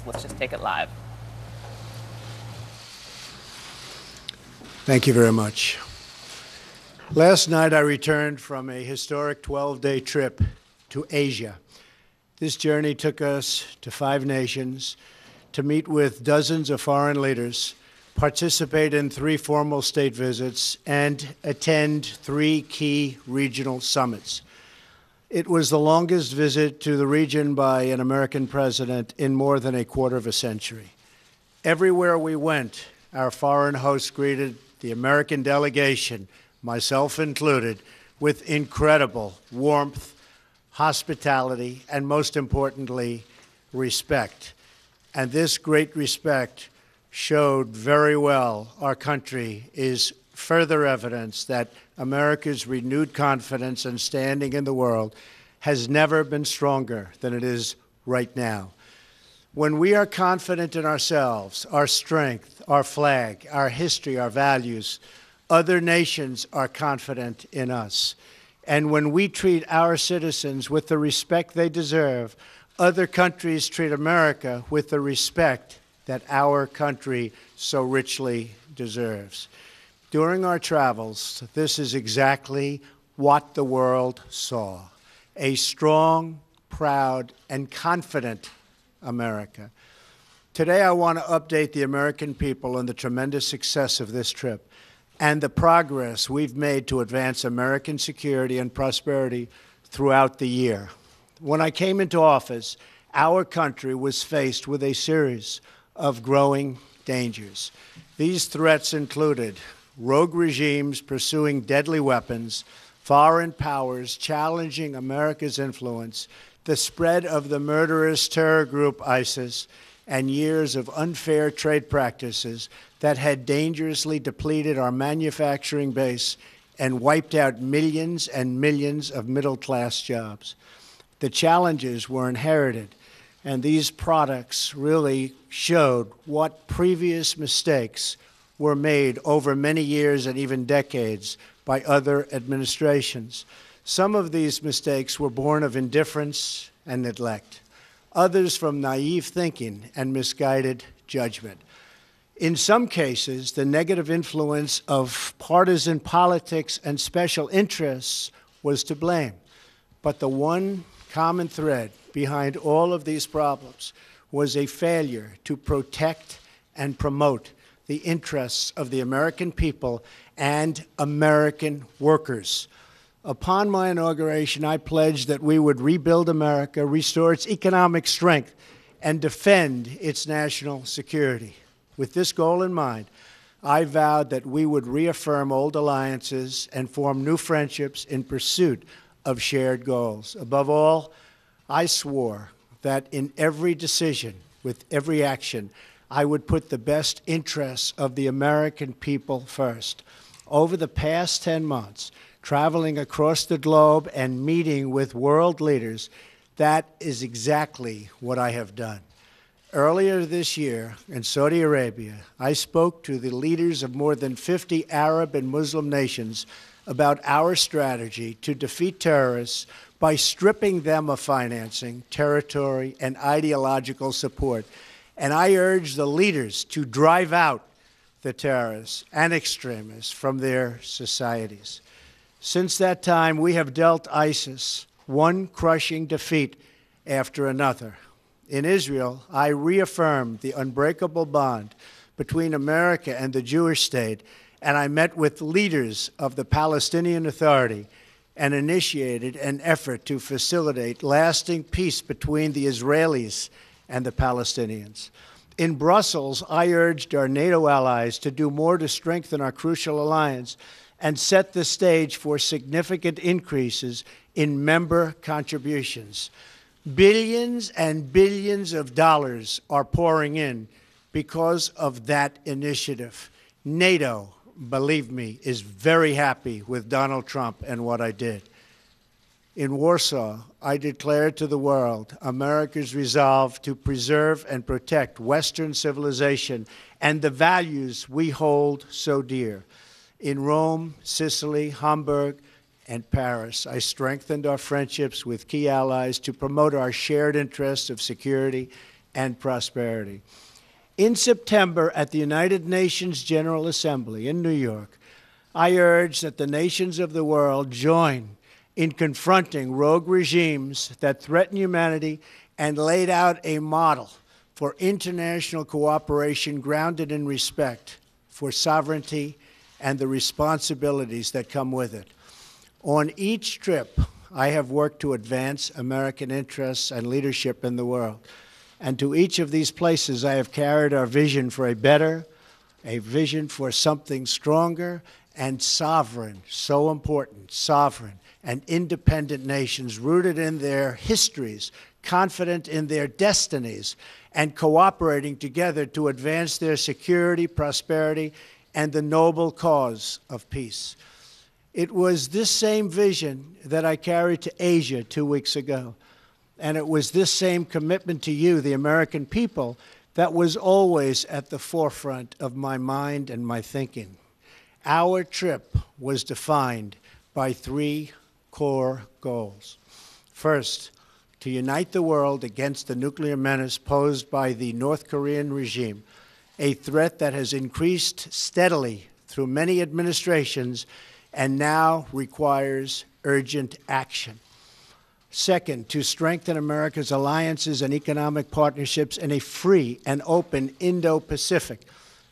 Let's just take it live. Thank you very much. Last night I returned from a historic 12-day trip to Asia. This journey took us to 5 nations to meet with dozens of foreign leaders, participate in 3 formal state visits, and attend 3 key regional summits. It was the longest visit to the region by an American president in more than a quarter of a century. Everywhere we went, our foreign hosts greeted the American delegation, myself included, with incredible warmth, hospitality, and most importantly, respect. And this great respect showed very well our country is further evidence that America's renewed confidence and standing in the world has never been stronger than it is right now. When we are confident in ourselves, our strength, our flag, our history, our values, other nations are confident in us. And when we treat our citizens with the respect they deserve, other countries treat America with the respect that our country so richly deserves. During our travels, this is exactly what the world saw: a strong, proud, and confident America. Today, I want to update the American people on the tremendous success of this trip and the progress we've made to advance American security and prosperity throughout the year. When I came into office, our country was faced with a series of growing dangers. These threats included rogue regimes pursuing deadly weapons, foreign powers challenging America's influence, the spread of the murderous terror group ISIS, and years of unfair trade practices that had dangerously depleted our manufacturing base and wiped out millions and millions of middle-class jobs. The challenges were inherited, and these products really showed what previous mistakes were made over many years and even decades by other administrations. Some of these mistakes were born of indifference and neglect, others from naive thinking and misguided judgment. In some cases, the negative influence of partisan politics and special interests was to blame. But the one common thread behind all of these problems was a failure to protect and promote the interests of the American people and American workers. Upon my inauguration, I pledged that we would rebuild America, restore its economic strength, and defend its national security. With this goal in mind, I vowed that we would reaffirm old alliances and form new friendships in pursuit of shared goals. Above all, I swore that in every decision, with every action, I would put the best interests of the American people first. Over the past 10 months, traveling across the globe and meeting with world leaders, that is exactly what I have done. Earlier this year in Saudi Arabia, I spoke to the leaders of more than 50 Arab and Muslim nations about our strategy to defeat terrorists by stripping them of financing, territory, and ideological support. And I urge the leaders to drive out the terrorists and extremists from their societies. Since that time, we have dealt ISIS one crushing defeat after another. In Israel, I reaffirmed the unbreakable bond between America and the Jewish state, and I met with leaders of the Palestinian Authority and initiated an effort to facilitate lasting peace between the Israelis and the Palestinians. In Brussels, I urged our NATO allies to do more to strengthen our crucial alliance and set the stage for significant increases in member contributions. Billions and billions of dollars are pouring in because of that initiative. NATO, believe me, is very happy with Donald Trump and what I did. In Warsaw, I declared to the world America's resolve to preserve and protect Western civilization and the values we hold so dear. In Rome, Sicily, Hamburg, and Paris, I strengthened our friendships with key allies to promote our shared interests of security and prosperity. In September at the United Nations General Assembly in New York, I urged that the nations of the world join in confronting rogue regimes that threaten humanity and laid out a model for international cooperation grounded in respect for sovereignty and the responsibilities that come with it. On each trip, I have worked to advance American interests and leadership in the world. And to each of these places, I have carried our vision for a better, a vision for something stronger and sovereign, so important, sovereign and independent nations rooted in their histories, confident in their destinies, and cooperating together to advance their security, prosperity, and the noble cause of peace. It was this same vision that I carried to Asia 2 weeks ago. And it was this same commitment to you, the American people, that was always at the forefront of my mind and my thinking. Our trip was defined by 3 core goals. First, to unite the world against the nuclear menace posed by the North Korean regime, a threat that has increased steadily through many administrations and now requires urgent action. Second, to strengthen America's alliances and economic partnerships in a free and open Indo-Pacific,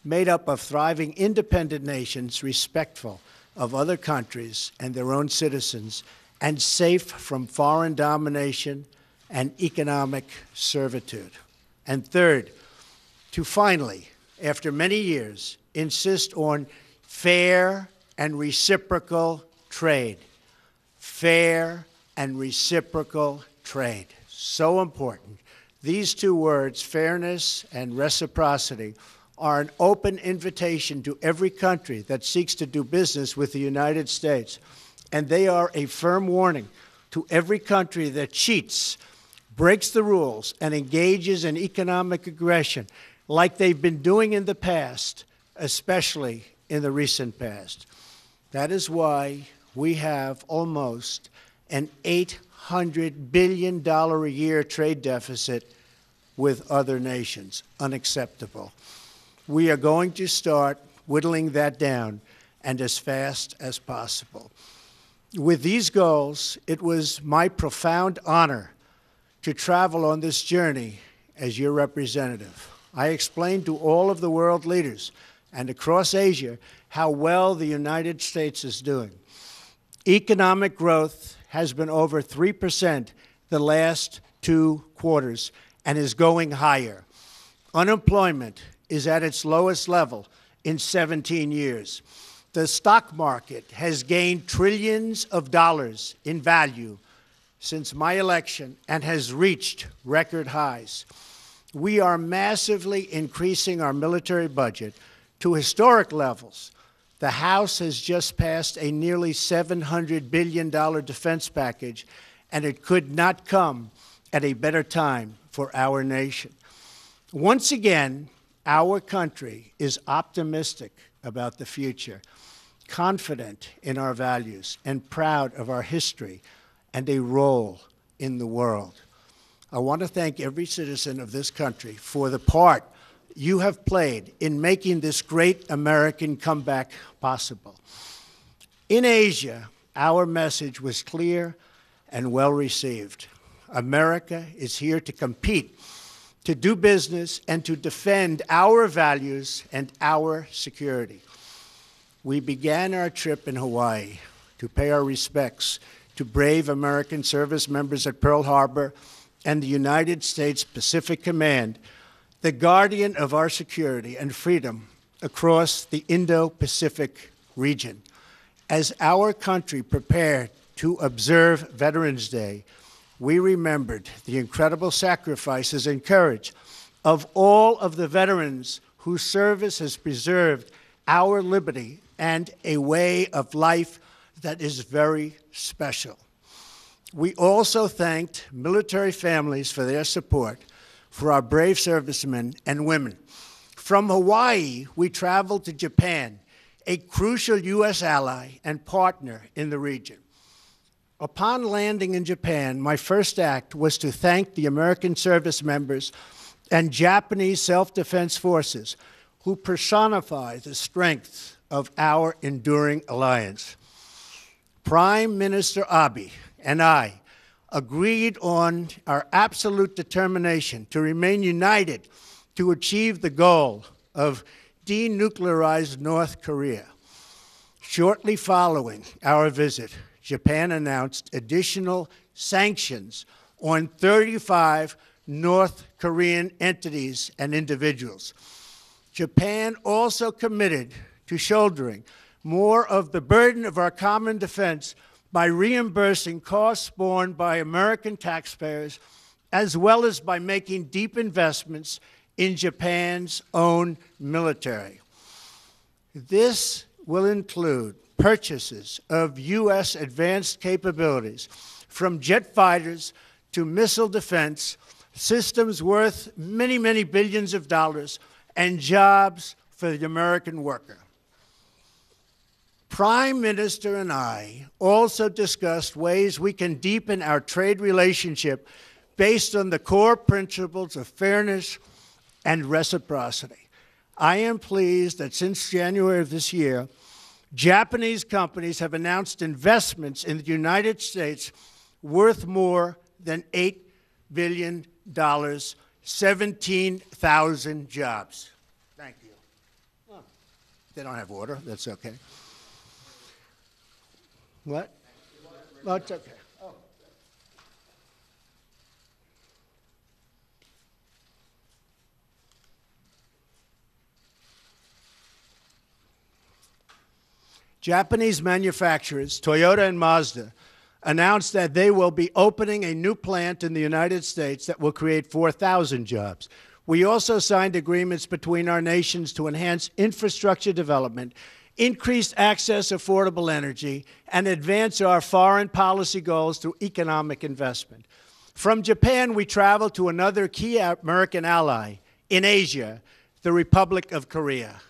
made up of thriving independent nations respectful of other countries and their own citizens, and safe from foreign domination and economic servitude. And third, to finally, after many years, insist on fair and reciprocal trade. Fair and reciprocal trade. So important. These 2 words, fairness and reciprocity, are an open invitation to every country that seeks to do business with the United States. And they are a firm warning to every country that cheats, breaks the rules, and engages in economic aggression like they've been doing in the past, especially in the recent past. That is why we have almost an $800 billion a year trade deficit with other nations. Unacceptable. We are going to start whittling that down, and as fast as possible. With these goals, it was my profound honor to travel on this journey as your representative. I explained to all of the world leaders and across Asia how well the United States is doing. Economic growth has been over 3% the last 2 quarters and is going higher. Unemployment is at its lowest level in 17 years. The stock market has gained trillions of dollars in value since my election and has reached record highs. We are massively increasing our military budget to historic levels. The House has just passed a nearly $700 billion defense package, and it could not come at a better time for our nation. Once again, our country is optimistic about the future, confident in our values, and proud of our history and a role in the world. I want to thank every citizen of this country for the part you have played in making this great American comeback possible. In Asia, our message was clear and well received. America is here to compete, to do business, and to defend our values and our security. We began our trip in Hawaii to pay our respects to brave American service members at Pearl Harbor and the United States Pacific Command, the guardian of our security and freedom across the Indo-Pacific region. As our country prepared to observe Veterans Day, we remembered the incredible sacrifices and courage of all of the veterans whose service has preserved our liberty and a way of life that is very special. We also thanked military families for their support for our brave servicemen and women. From Hawaii, we traveled to Japan, a crucial U.S. ally and partner in the region. Upon landing in Japan, my first act was to thank the American service members and Japanese self-defense forces, who personify the strength of our enduring alliance. Prime Minister Abe and I agreed on our absolute determination to remain united to achieve the goal of denuclearized North Korea. Shortly following our visit, Japan announced additional sanctions on 35 North Korean entities and individuals. Japan also committed to shouldering more of the burden of our common defense by reimbursing costs borne by American taxpayers, as well as by making deep investments in Japan's own military. This will include purchases of U.S. advanced capabilities, from jet fighters to missile defense, systems worth many, many billions of dollars, and jobs for the American worker. Prime Minister and I also discussed ways we can deepen our trade relationship based on the core principles of fairness and reciprocity. I am pleased that since January of this year, Japanese companies have announced investments in the United States worth more than $8 billion, 17,000 jobs. Thank you. Oh, they don't have water. That's okay. What? Oh, it's okay. Oh. Japanese manufacturers, Toyota and Mazda, announced that they will be opening a new plant in the United States that will create 4,000 jobs. We also signed agreements between our nations to enhance infrastructure development, increase access to affordable energy, and advance our foreign policy goals through economic investment. From Japan, we traveled to another key American ally in Asia, the Republic of Korea.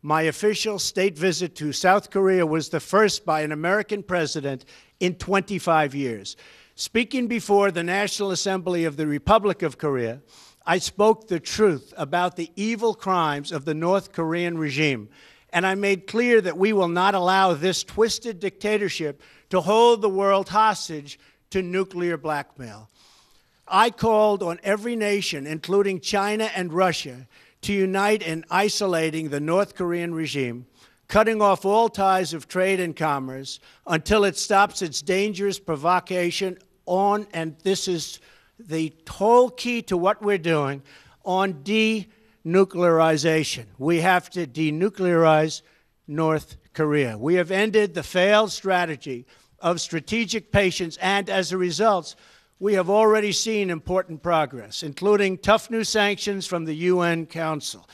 My official state visit to South Korea was the first by an American president in 25 years. Speaking before the National Assembly of the Republic of Korea, I spoke the truth about the evil crimes of the North Korean regime, and I made clear that we will not allow this twisted dictatorship to hold the world hostage to nuclear blackmail. I called on every nation, including China and Russia, to unite in isolating the North Korean regime, cutting off all ties of trade and commerce until it stops its dangerous provocation on, and this is the whole key to what we're doing, on denuclearization. We have to denuclearize North Korea. We have ended the failed strategy of strategic patience, and as a result, we have already seen important progress, including tough new sanctions from the UN Council.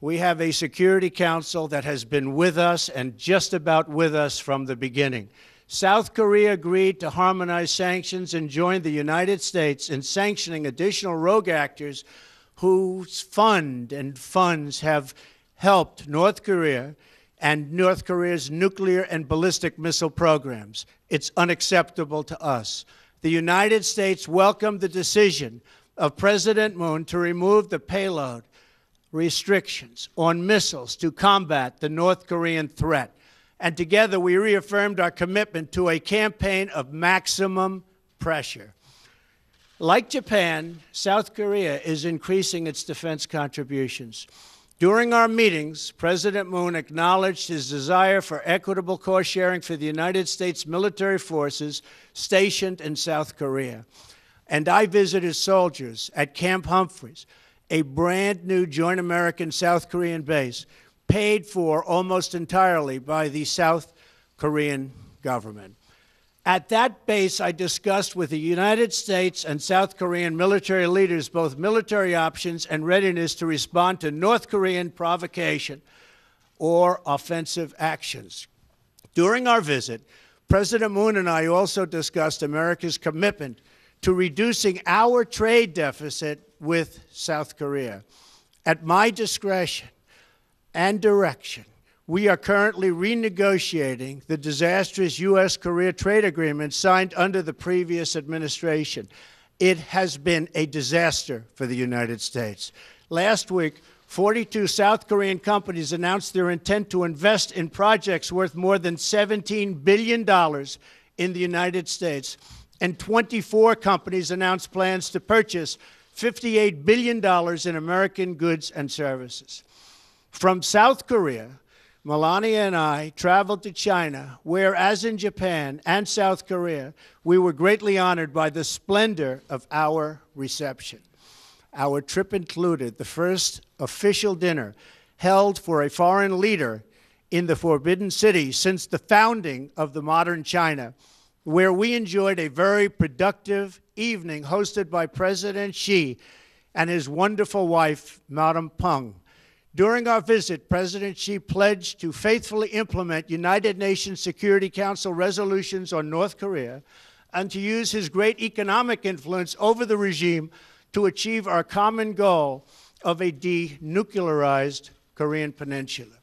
We have a Security Council that has been with us and just about with us from the beginning. South Korea agreed to harmonize sanctions and joined the United States in sanctioning additional rogue actors whose funds have helped North Korea and North Korea's nuclear and ballistic missile programs. It's unacceptable to us. The United States welcomed the decision of President Moon to remove the payload restrictions on missiles to combat the North Korean threat. And together we reaffirmed our commitment to a campaign of maximum pressure. Like Japan, South Korea is increasing its defense contributions. During our meetings, President Moon acknowledged his desire for equitable cost sharing for the United States military forces stationed in South Korea. And I visited soldiers at Camp Humphreys, a brand new joint American-South Korean base paid for almost entirely by the South Korean government. At that base, I discussed with the United States and South Korean military leaders both military options and readiness to respond to North Korean provocation or offensive actions. During our visit, President Moon and I also discussed America's commitment to reducing our trade deficit with South Korea. At my discretion and direction, we are currently renegotiating the disastrous U.S.-Korea trade agreement signed under the previous administration. it has been a disaster for the United States. Last week, 42 South Korean companies announced their intent to invest in projects worth more than $17 billion in the United States, and 24 companies announced plans to purchase $58 billion in American goods and services. From South Korea, Melania and I traveled to China, where, as in Japan and South Korea, we were greatly honored by the splendor of our reception. Our trip included the first official dinner held for a foreign leader in the Forbidden City since the founding of the modern China, where we enjoyed a very productive evening hosted by President Xi and his wonderful wife, Madame Peng. During our visit, President Xi pledged to faithfully implement United Nations Security Council resolutions on North Korea and to use his great economic influence over the regime to achieve our common goal of a denuclearized Korean peninsula.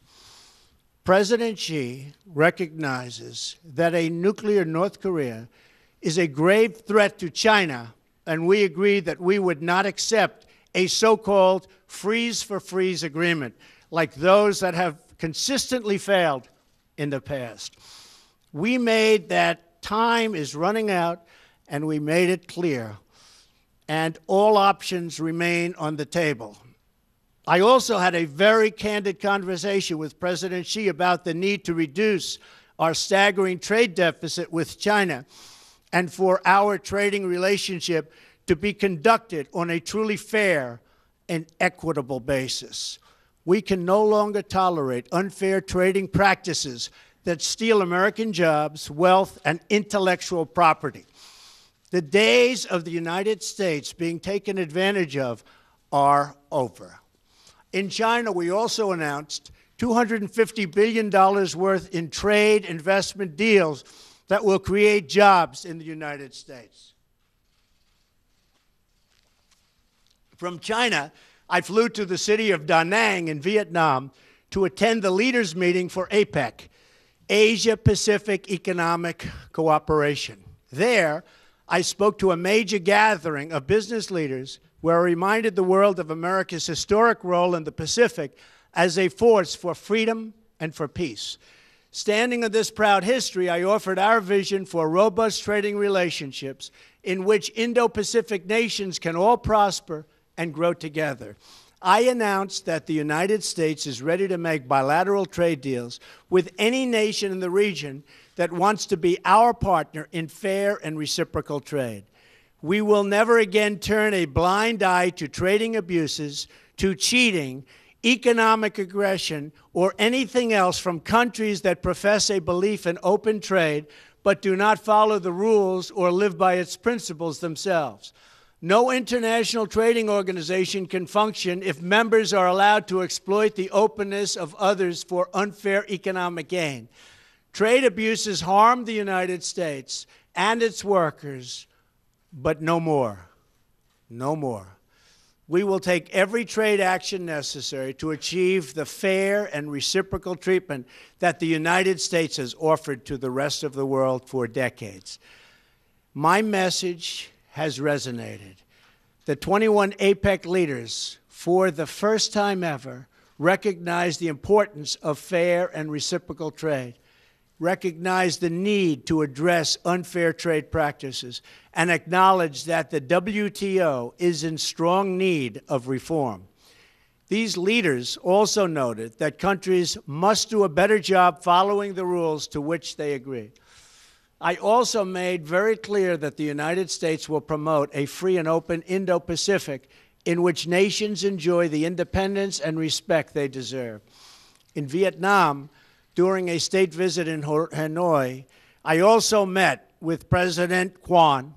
President Xi recognizes that a nuclear North Korea is a grave threat to China, and we agree that we would not accept a so-called freeze-for-freeze agreement like those that have consistently failed in the past. We made that time is running out, and we made it clear, and all options remain on the table. I also had a very candid conversation with President Xi about the need to reduce our staggering trade deficit with China and for our trading relationship to be conducted on a truly fair and equitable basis. We can no longer tolerate unfair trading practices that steal American jobs, wealth, and intellectual property. The days of the United States being taken advantage of are over. In China, we also announced $250 billion worth in trade investment deals that will create jobs in the United States. From China, I flew to the city of Da Nang in Vietnam to attend the leaders' meeting for APEC, Asia-Pacific Economic Cooperation. There, I spoke to a major gathering of business leaders where I reminded the world of America's historic role in the Pacific as a force for freedom and for peace. Standing on this proud history, I offered our vision for robust trading relationships in which Indo-Pacific nations can all prosper and grow together. I announced that the United States is ready to make bilateral trade deals with any nation in the region that wants to be our partner in fair and reciprocal trade. We will never again turn a blind eye to trading abuses, to cheating, economic aggression, or anything else from countries that profess a belief in open trade but do not follow the rules or live by its principles themselves. No international trading organization can function if members are allowed to exploit the openness of others for unfair economic gain. Trade abuses harm the United States and its workers, but no more. No more. We will take every trade action necessary to achieve the fair and reciprocal treatment that the United States has offered to the rest of the world for decades. My message has resonated. The 21 APEC leaders, for the first time ever, recognized the importance of fair and reciprocal trade, recognized the need to address unfair trade practices, and acknowledged that the WTO is in strong need of reform. These leaders also noted that countries must do a better job following the rules to which they agree. I also made very clear that the United States will promote a free and open Indo-Pacific in which nations enjoy the independence and respect they deserve. In Vietnam, during a state visit in Hanoi, I also met with President Quan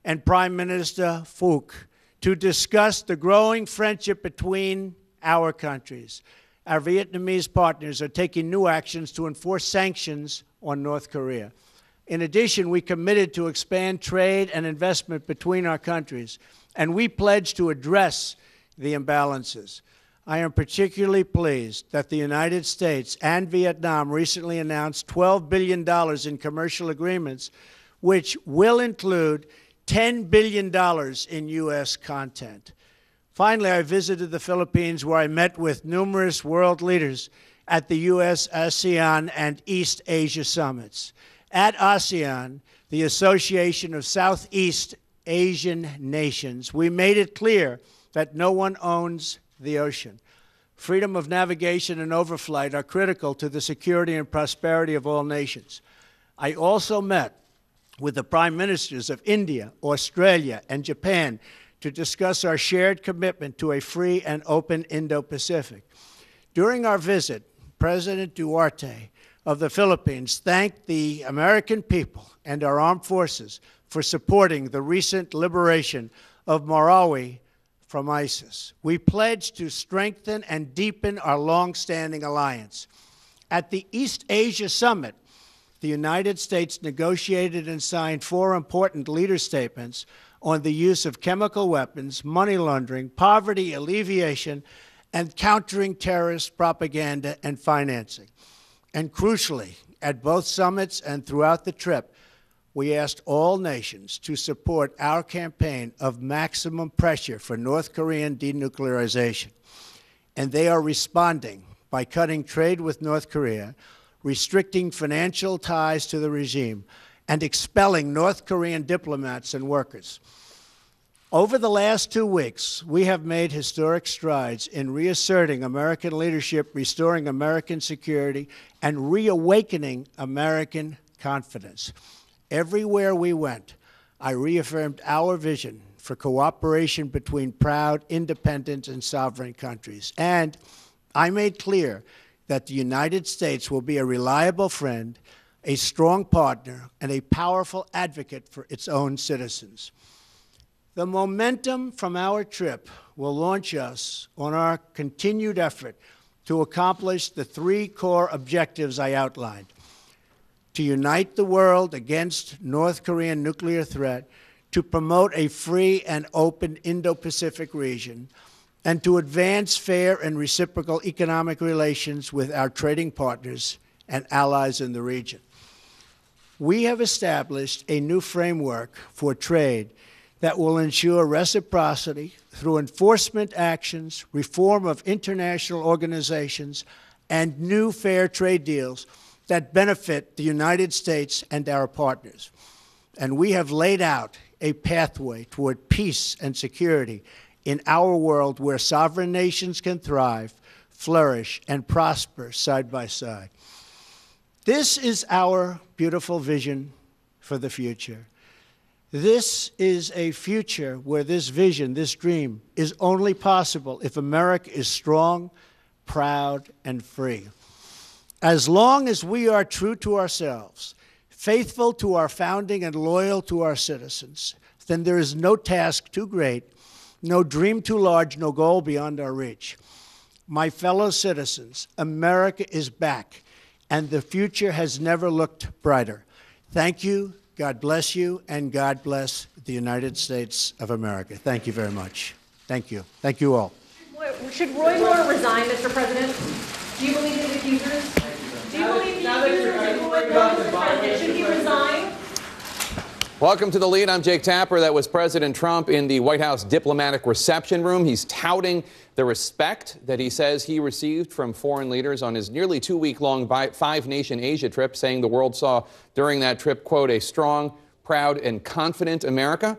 and Prime Minister Phuc to discuss the growing friendship between our countries. Our Vietnamese partners are taking new actions to enforce sanctions on North Korea. In addition, we committed to expand trade and investment between our countries, and we pledged to address the imbalances. I am particularly pleased that the United States and Vietnam recently announced $12 billion in commercial agreements, which will include $10 billion in U.S. content. Finally, I visited the Philippines, where I met with numerous world leaders at the U.S., ASEAN, and East Asia summits. At ASEAN, the Association of Southeast Asian Nations, we made it clear that no one owns the ocean. Freedom of navigation and overflight are critical to the security and prosperity of all nations. I also met with the prime ministers of India, Australia, and Japan to discuss our shared commitment to a free and open Indo-Pacific. During our visit, President Duterte of the Philippines thanked the American people and our armed forces for supporting the recent liberation of Marawi from ISIS. We pledged to strengthen and deepen our long-standing alliance. At the East Asia Summit, the United States negotiated and signed 4 important leader statements on the use of chemical weapons, money laundering, poverty alleviation, and countering terrorist propaganda and financing. And crucially, at both summits and throughout the trip, we asked all nations to support our campaign of maximum pressure for North Korean denuclearization. And they are responding by cutting trade with North Korea, restricting financial ties to the regime, and expelling North Korean diplomats and workers. Over the last 2 weeks, we have made historic strides in reasserting American leadership, restoring American security, and reawakening American confidence. Everywhere we went, I reaffirmed our vision for cooperation between proud, independent, and sovereign countries. And I made clear that the United States will be a reliable friend, a strong partner, and a powerful advocate for its own citizens. The momentum from our trip will launch us on our continued effort to accomplish the 3 core objectives I outlined: to unite the world against North Korean nuclear threat, to promote a free and open Indo-Pacific region, and to advance fair and reciprocal economic relations with our trading partners and allies in the region. We have established a new framework for trade that will ensure reciprocity through enforcement actions, reform of international organizations, and new fair trade deals that benefit the United States and our partners. And we have laid out a pathway toward peace and security in our world, where sovereign nations can thrive, flourish, and prosper side by side. This is our beautiful vision for the future. This is a future where this vision, this dream, is only possible if America is strong, proud, and free. As long as we are true to ourselves, faithful to our founding, and loyal to our citizens, then there is no task too great, no dream too large, no goal beyond our reach. My fellow citizens, America is back, and the future has never looked brighter. Thank you, God bless you, and God bless the United States of America. Thank you very much. Thank you. Thank you all. Should Roy Moore resign, Mr. President? Do you believe his accusers? Do you believe the accusers of Roy Moore, Mr. President? Should he resign? Welcome to The Lead. I'm Jake Tapper. That was President Trump in the White House diplomatic reception room. He's touting the respect that he says he received from foreign leaders on his nearly 2-week-long 5-nation Asia trip, saying the world saw during that trip, quote, a strong, proud, and confident America.